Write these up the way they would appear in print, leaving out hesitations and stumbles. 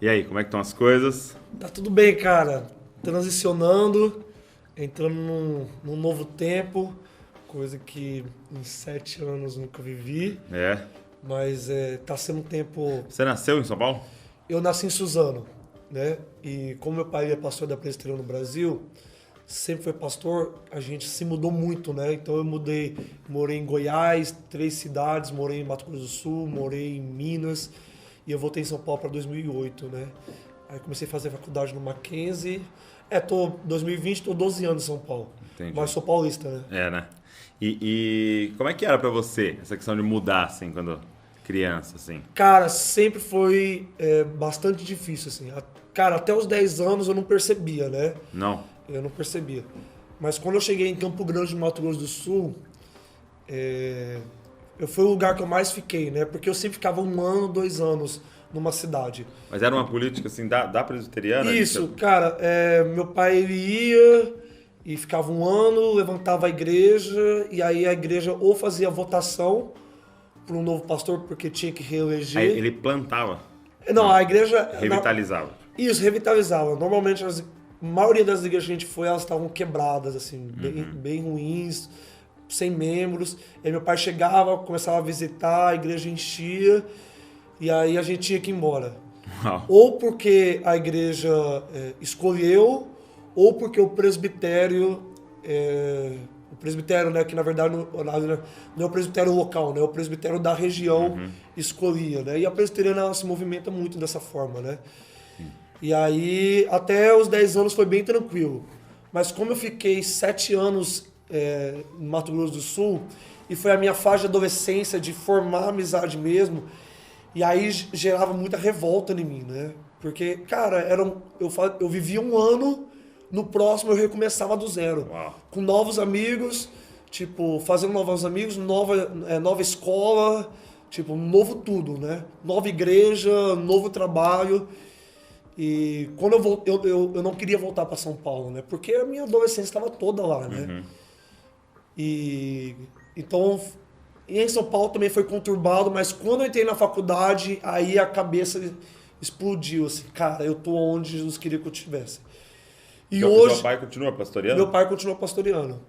E aí, como é que estão as coisas? Tá tudo bem, cara. Transicionando, entrando num novo tempo, coisa que em 7 anos nunca vivi, É. mas tá sendo um tempo. Você nasceu em São Paulo? Eu nasci em Suzano, né? E como meu pai é pastor da Presbiteriana no Brasil, sempre foi pastor, a gente se mudou muito, né? Então eu morei em Goiás, 3 cidades, morei em Mato Grosso do Sul, morei em Minas e eu voltei em São Paulo para 2008, né? Aí comecei a fazer faculdade no Mackenzie. 2020, tô 12 anos em São Paulo. Entendi. Mas sou paulista, né? É, né? E como é que era pra você essa questão de mudar, assim, quando criança, assim? Cara, sempre foi bastante difícil, assim. Cara, até os 10 anos eu não percebia, né? Não? Eu não percebia. Mas quando eu cheguei em Campo Grande, no Mato Grosso do Sul, foi o lugar que eu mais fiquei, né? Porque eu sempre ficava 1 ano, 2 anos numa cidade. Mas era uma política, assim, da presbiteriana? Isso, cara, meu pai ele ia e ficava 1 ano, levantava a igreja, e aí a igreja ou fazia votação para um novo pastor, porque tinha que Aí reeleger. ele plantava, Não, a igreja. revitalizava. Isso, revitalizava. Normalmente, a maioria das igrejas que a gente foi, elas estavam quebradas, assim, bem ruins, sem membros. Aí meu pai chegava, começava a visitar, a igreja enchia, e aí a gente tinha que ir embora. Uau. Ou porque a igreja escolheu, ou porque o presbitério, né, que na verdade não é o presbitério local, né, é o presbitério da região escolhia, né, e a presbiteriana ela se movimenta muito dessa forma, né. E aí até os 10 anos foi bem tranquilo, mas como eu fiquei 7 anos no Mato Grosso do Sul, e foi a minha fase de adolescência, de formar amizade mesmo, e aí gerava muita revolta em mim, né? Porque, cara, eu vivia 1 ano, no próximo eu recomeçava do zero. Uau. Com novos amigos, tipo, fazendo novos amigos, nova escola, tipo, novo tudo, né? Nova igreja, novo trabalho. E quando eu não queria voltar para São Paulo, né? Porque a minha adolescência estava toda lá, né? E então, e em São Paulo também foi conturbado, mas quando eu entrei na faculdade, aí a cabeça explodiu, assim, cara, eu tô onde Jesus queria que eu estivesse. E Seu pai continua pastoreando? meu pai continua pastoreando.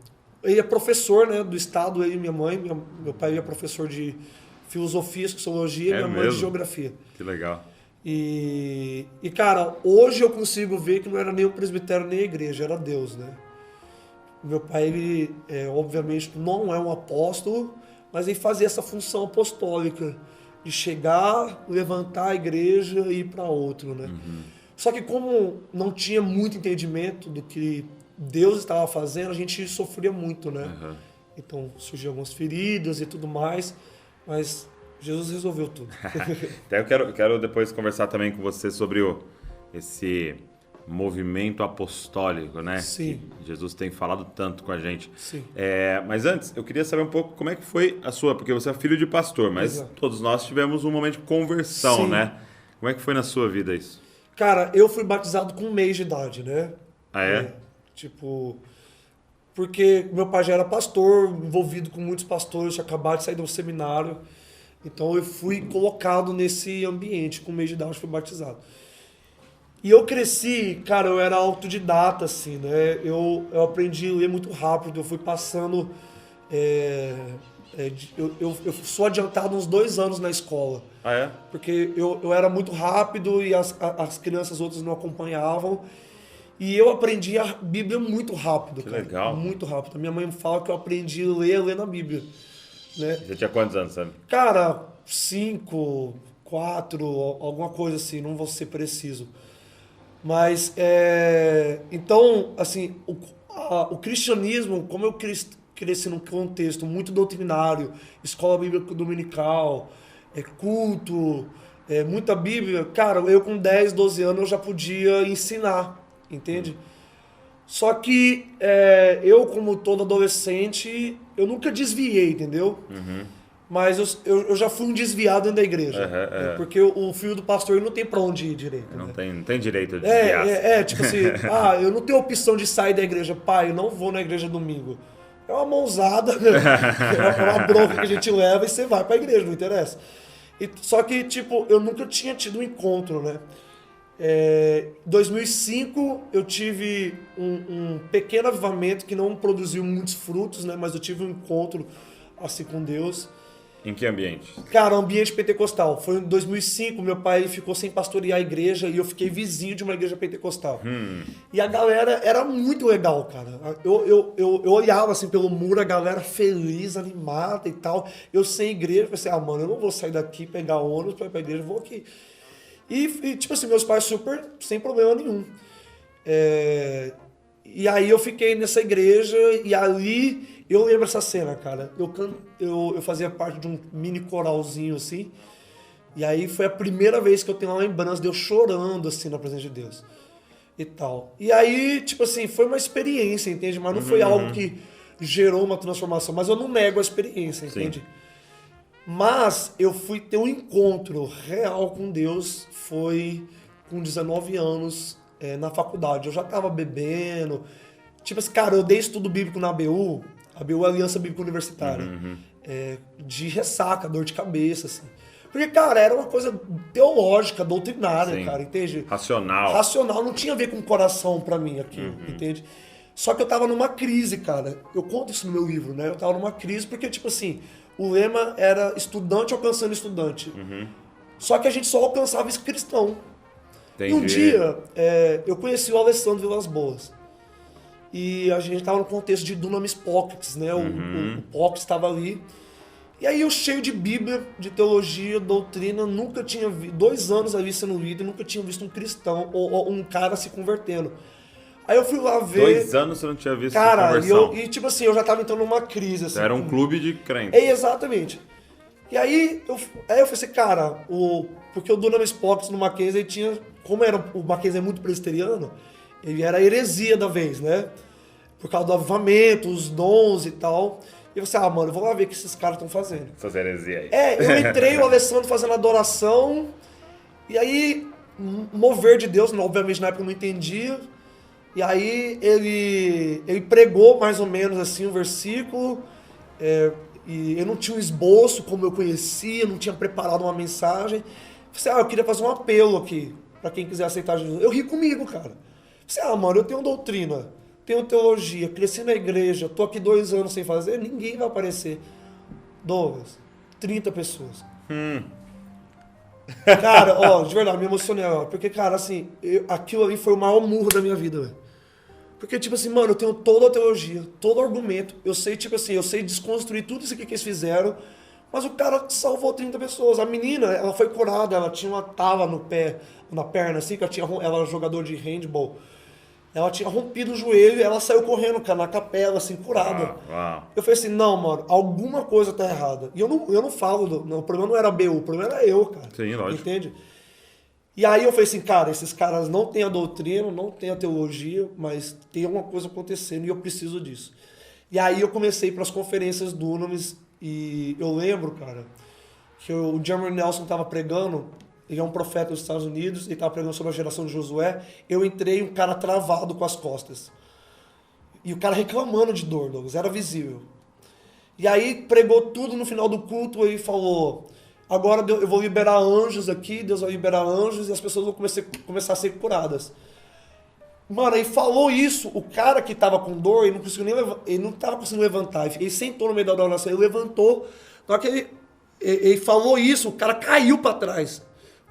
Ele é professor, né, do estado, ele e minha mãe. Meu pai é professor de filosofia, sociologia, minha mãe de mesmo? geografia. Que legal. Cara, hoje eu consigo ver que não era nem o presbitério nem a igreja, era Deus, né? Meu pai, ele, obviamente, não é um apóstolo, mas ele fazia essa função apostólica de chegar, levantar a igreja e ir para outro, né? Só que como não tinha muito entendimento do que Deus estava fazendo, a gente sofria muito, né? Então surgiam algumas feridas e tudo mais, mas Jesus resolveu tudo. Até eu quero depois conversar também com você sobre esse movimento apostólico, né? Sim. Que Jesus tem falado tanto com a gente. Sim. Mas antes, eu queria saber um pouco como é que foi a sua, porque você é filho de pastor, mas Exato. todos nós tivemos um momento de conversão, Sim. né? Como é que foi na sua vida isso? Cara, eu fui batizado com 1 mês de idade, né? Ah, é? Tipo, porque meu pai já era pastor, envolvido com muitos pastores, tinha acabado de sair do seminário. Então eu fui colocado nesse ambiente, com 1 mês de idade, fui batizado. E eu cresci, cara, eu era autodidata, assim, né? Eu aprendi a ler muito rápido, eu fui passando. Eu sou adiantado uns 2 anos na escola. Ah, é? Porque eu era muito rápido e as crianças outras não acompanhavam. E eu aprendi a Bíblia muito rápido, Que cara. legal. Muito rápido. A minha mãe fala que eu aprendi a ler lendo a Bíblia. Né? Você tinha quantos anos, sabe? Cara, 5, 4, alguma coisa assim, não vou ser preciso. Mas, então, assim, o cristianismo, como eu cresci num contexto muito doutrinário, escola bíblica dominical, culto, muita Bíblia, cara, eu com 10, 12 anos eu já podia ensinar, entende? Só que eu, como todo adolescente, eu nunca desviei, entendeu? Mas eu já fui um desviado dentro da igreja. Porque o filho do pastor ele não tem pra onde ir direito. Não né? tem direito de desviar. Tipo assim, eu não tenho opção de sair da igreja. Pai, eu não vou na igreja domingo. É uma mãozada, é uma bronca que a gente leva e você vai pra igreja, não interessa. Só que, tipo, eu nunca tinha tido um encontro, né? Em 2005 eu tive um pequeno avivamento que não produziu muitos frutos, né? Mas eu tive um encontro assim com Deus. Em que ambiente? Cara, ambiente pentecostal. Foi em 2005, meu pai ficou sem pastorear a igreja e eu fiquei vizinho de uma igreja pentecostal. E a galera era muito legal, cara. Eu olhava assim pelo muro, a galera feliz, animada e tal. Eu sem igreja, pensei, mano, eu não vou sair daqui, pegar ônibus pra ir pra igreja, vou aqui. E tipo assim, meus pais super, sem problema nenhum. E aí eu fiquei nessa igreja e ali eu lembro essa cena, cara. Eu fazia parte de um mini coralzinho assim. E aí foi a primeira vez que eu tenho uma lembrança de eu chorando assim na presença de Deus. E tal. E aí, tipo assim, foi uma experiência, entende? Mas não foi algo que gerou uma transformação. Mas eu não nego a experiência, entende? Sim. Mas eu fui ter um encontro real com Deus, foi com 19 anos, na faculdade. Eu já tava bebendo. Tipo assim, cara, eu dei estudo bíblico na ABU. A ABU é Aliança Bíblica Universitária. De ressaca, dor de cabeça, assim. Porque, cara, era uma coisa teológica, doutrinária, sim, cara, entende? Racional. Racional, não tinha a ver com coração pra mim aqui, entende? Só que eu tava numa crise, cara. Eu conto isso no meu livro, né? Eu tava numa crise porque, tipo assim, o lema era estudante alcançando estudante. Só que a gente só alcançava esse cristão. Entendi. E um dia, eu conheci o Alessandro Vilas Boas. E a gente tava no contexto de Dunamis Pockets, né? O Pockets estava ali. E aí eu cheio de Bíblia, de teologia, doutrina, nunca tinha visto, 2 anos ali sendo lido, nunca tinha visto um cristão ou um cara se convertendo. Aí eu fui lá ver... 2 anos você não tinha visto conversão. E tipo assim, eu já tava entrando numa crise. Assim, era um clube de crentes. Exatamente. E aí eu falei assim, cara, porque o Dunamis Pockets no Mackenzie tinha... Como o Mackenzie é muito presbiteriano, ele era a heresia da vez, né? Por causa do avivamento, os dons e tal... E você, mano, eu vou lá ver o que esses caras estão fazendo. Essas heresias aí. Eu entrei, o Alessandro fazendo adoração, e aí, mover de Deus, obviamente na época eu não entendia, e aí ele pregou mais ou menos assim um versículo, e eu não tinha um esboço como eu conhecia, não tinha preparado uma mensagem. Eu falei, eu queria fazer um apelo aqui, pra quem quiser aceitar Jesus. Eu ri comigo, cara. Eu falei, mano, eu tenho doutrina. Tenho teologia, cresci na igreja, tô aqui 2 anos sem fazer, ninguém vai aparecer. Douglas, 30 pessoas. Cara, de verdade, me emocionei, porque, cara, assim, aquilo ali foi o maior murro da minha vida, velho. Porque, tipo assim, mano, eu tenho toda a teologia, todo o argumento, eu sei, tipo assim, eu sei desconstruir tudo isso aqui que eles fizeram, mas o cara salvou 30 pessoas. A menina, ela foi curada, ela tinha uma tala no pé, na perna, assim, que ela era jogador de handball. Ela tinha rompido o joelho e ela saiu correndo, cara, na capela, assim, curada. Eu falei assim, não, mano, alguma coisa tá errada. E eu não falo, o problema não era a BU, o problema era eu, cara. Sim, lógico. Entende? E aí eu falei assim, cara, esses caras não têm a doutrina, não têm a teologia, mas tem alguma coisa acontecendo e eu preciso disso. E aí eu comecei para as conferências do Dunamis e eu lembro, cara, que o Jeremy Nelson tava pregando. Ele é um profeta dos Estados Unidos, ele estava pregando sobre a geração de Josué. Eu entrei, um cara travado com as costas. E o cara reclamando de dor, Douglas, era visível. E aí pregou tudo no final do culto, ele falou, agora eu vou liberar anjos aqui, Deus vai liberar anjos e as pessoas vão começar a ser curadas. Mano, ele falou isso, o cara que estava com dor, ele não estava conseguindo levantar, ele sentou no meio da oração, ele levantou, na hora que ele falou isso, o cara caiu para trás.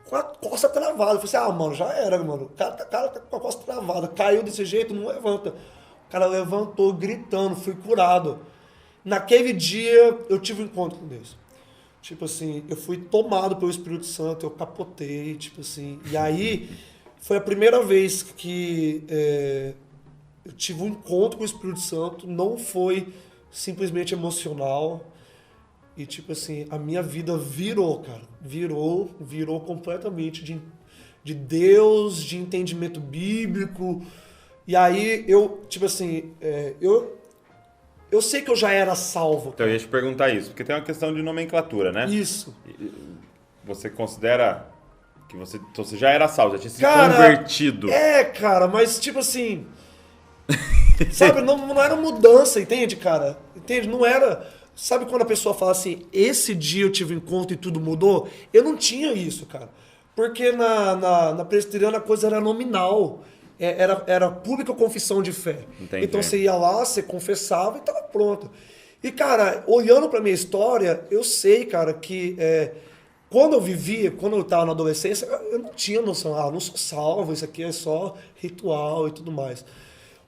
Com a costa travada. Eu falei assim, mano, já era, mano. O cara tá com a costa travada. Caiu desse jeito, não levanta. O cara levantou, gritando, fui curado. Naquele dia, eu tive um encontro com Deus. Tipo assim, eu fui tomado pelo Espírito Santo, eu capotei, tipo assim. E aí, foi a primeira vez que eu tive um encontro com o Espírito Santo. Não foi simplesmente emocional. E, tipo assim, a minha vida virou, cara. Virou completamente de Deus, de entendimento bíblico. E aí, eu, tipo assim, eu sei que eu já era salvo. Então, eu ia te perguntar isso, porque tem uma questão de nomenclatura, né? Isso. Você considera que você já era salvo, já tinha se convertido. Cara, mas, tipo assim... sabe, não era mudança, entende, cara? Entende? Não era... Sabe quando a pessoa fala assim, esse dia eu tive um encontro e tudo mudou? Eu não tinha isso, cara. Porque na presbiteriana a coisa era nominal. Era pública confissão de fé. Entendi. Então você ia lá, você confessava e estava pronto. E, cara, olhando pra minha história, eu sei, cara, que quando eu estava na adolescência, eu não tinha noção. Não sou salvo, isso aqui é só ritual e tudo mais.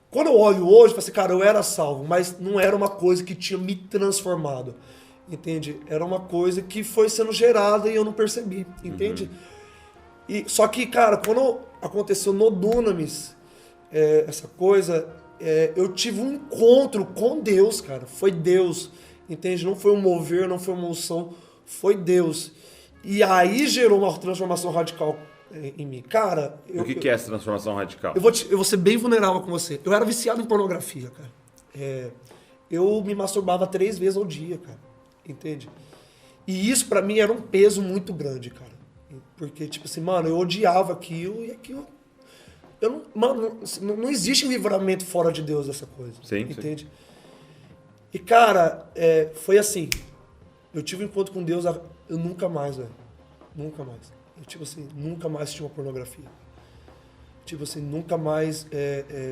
Quando eu olho hoje, eu falo assim, cara, eu era salvo, mas não era uma coisa que tinha me transformado. Entende? Era uma coisa que foi sendo gerada e eu não percebi. Entende? Só que, cara, quando aconteceu no Dunamis, essa coisa, eu tive um encontro com Deus, cara. Foi Deus, entende? Não foi um mover, não foi uma unção, foi Deus. E aí gerou uma transformação radical em mim. Cara... O que é essa transformação radical? Eu vou ser bem vulnerável com você. Eu era viciado em pornografia, cara. Eu me masturbava 3 vezes ao dia, cara. Entende? E isso pra mim era um peso muito grande, cara. Porque, tipo assim, mano, eu odiava aquilo e aquilo... Mano, não existe livramento fora de Deus dessa coisa. Sim, entende? Sim. E, cara, foi assim. Eu tive um encontro com Deus, eu nunca mais, velho. Nunca mais. Eu, tipo assim, nunca mais assisti uma pornografia. Tipo assim, nunca mais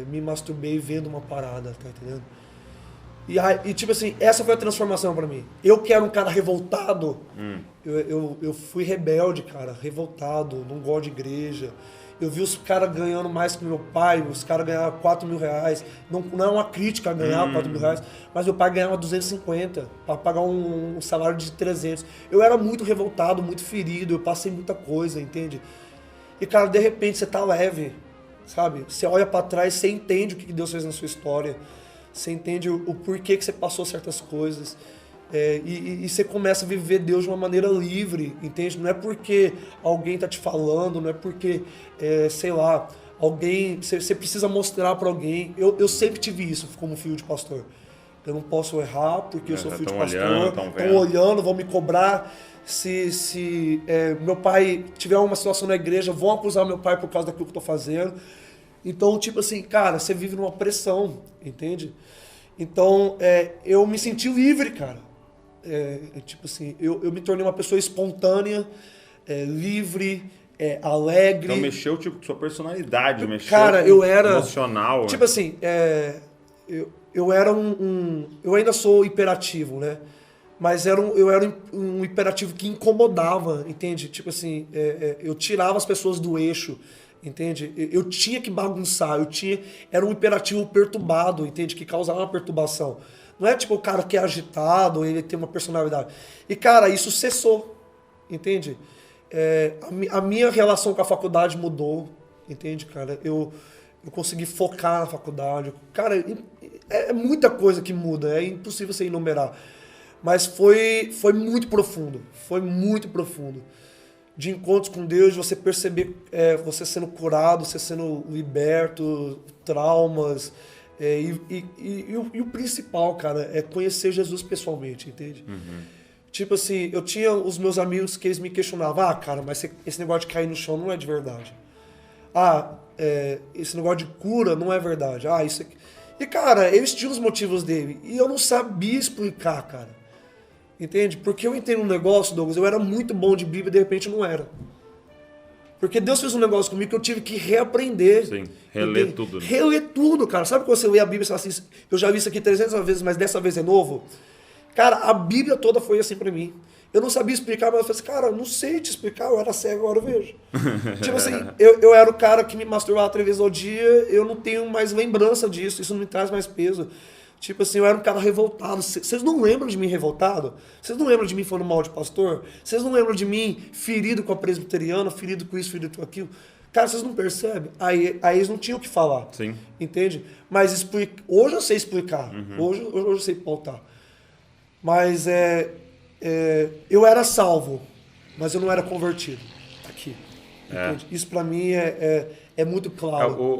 me masturbei vendo uma parada, tá entendendo? E tipo assim, essa foi a transformação pra mim. Eu que era um cara revoltado, eu fui rebelde, cara, revoltado, não gosto de igreja. Eu vi os caras ganhando mais que meu pai, os caras ganhavam 4 mil reais. Não é uma crítica a ganhar 4 mil reais, mas meu pai ganhava 250 para pagar um salário de 300. Eu era muito revoltado, muito ferido, eu passei muita coisa, entende? E, cara, de repente você tá leve, sabe? Você olha para trás, você entende o que Deus fez na sua história. Você entende o porquê que você passou certas coisas. E você começa a viver Deus de uma maneira livre, entende? Não é porque alguém tá te falando, não é porque, sei lá, alguém... Você precisa mostrar para alguém. Eu sempre tive isso como filho de pastor. Eu não posso errar porque eu sou filho de pastor. Estão olhando, vão me cobrar. Se meu pai tiver uma situação na igreja, vão acusar meu pai por causa daquilo que eu tô fazendo. Então, tipo assim, cara, você vive numa pressão, entende? Então, eu me senti livre, cara. Tipo assim, eu me tornei uma pessoa espontânea, livre, alegre. Então mexeu, tipo, com sua personalidade, mexeu cara, com eu era emocional. Tipo assim, eu era eu ainda sou hiperativo, né? Mas eu era um hiperativo que incomodava, entende? Tipo assim, eu tirava as pessoas do eixo. Entende? Eu tinha que bagunçar, era um hiperativo perturbado, entende? Que causava uma perturbação. Não é tipo o cara que é agitado, ele tem uma personalidade. E, cara, isso cessou, entende? A minha relação com a faculdade mudou, entende, cara? Eu consegui focar na faculdade. Cara, é muita coisa que muda, é impossível você enumerar. Mas foi muito profundo, foi muito profundo. De encontros com Deus, de você perceber você sendo curado, você sendo liberto, traumas. E o principal, cara, é conhecer Jesus pessoalmente, entende? Tipo assim, eu tinha os meus amigos que eles me questionavam, cara, mas esse negócio de cair no chão não é de verdade. Esse negócio de cura não é verdade. Isso aqui... E, cara, eles tinham os motivos dele. E eu não sabia explicar, cara. Entende? Porque eu entrei num negócio, Douglas, eu era muito bom de Bíblia e de repente não era. Porque Deus fez um negócio comigo que eu tive que reaprender. Sim, reler tudo. Né? Reler tudo, cara. Sabe quando você lê a Bíblia e fala assim, eu já vi isso aqui 300 vezes, mas dessa vez é novo? Cara, a Bíblia toda foi assim pra mim. Eu não sabia explicar, mas eu falei assim, cara, eu não sei te explicar, eu era cego, agora eu vejo. Tipo assim, eu era o cara que me masturbava 3 vezes ao dia, eu não tenho mais lembrança disso, isso não me traz mais peso. Tipo assim, eu era um cara revoltado. Vocês não lembram de mim revoltado? Vocês não lembram de mim falando mal de pastor? Vocês não lembram de mim ferido com a presbiteriana, ferido com isso, ferido com aquilo? Cara, vocês não percebem? Aí eles não tinham o que falar. Sim. Entende? Mas hoje eu sei explicar. Hoje eu sei pautar. Mas eu era salvo, mas eu não era convertido. Aqui. Entende? Isso pra mim é muito claro.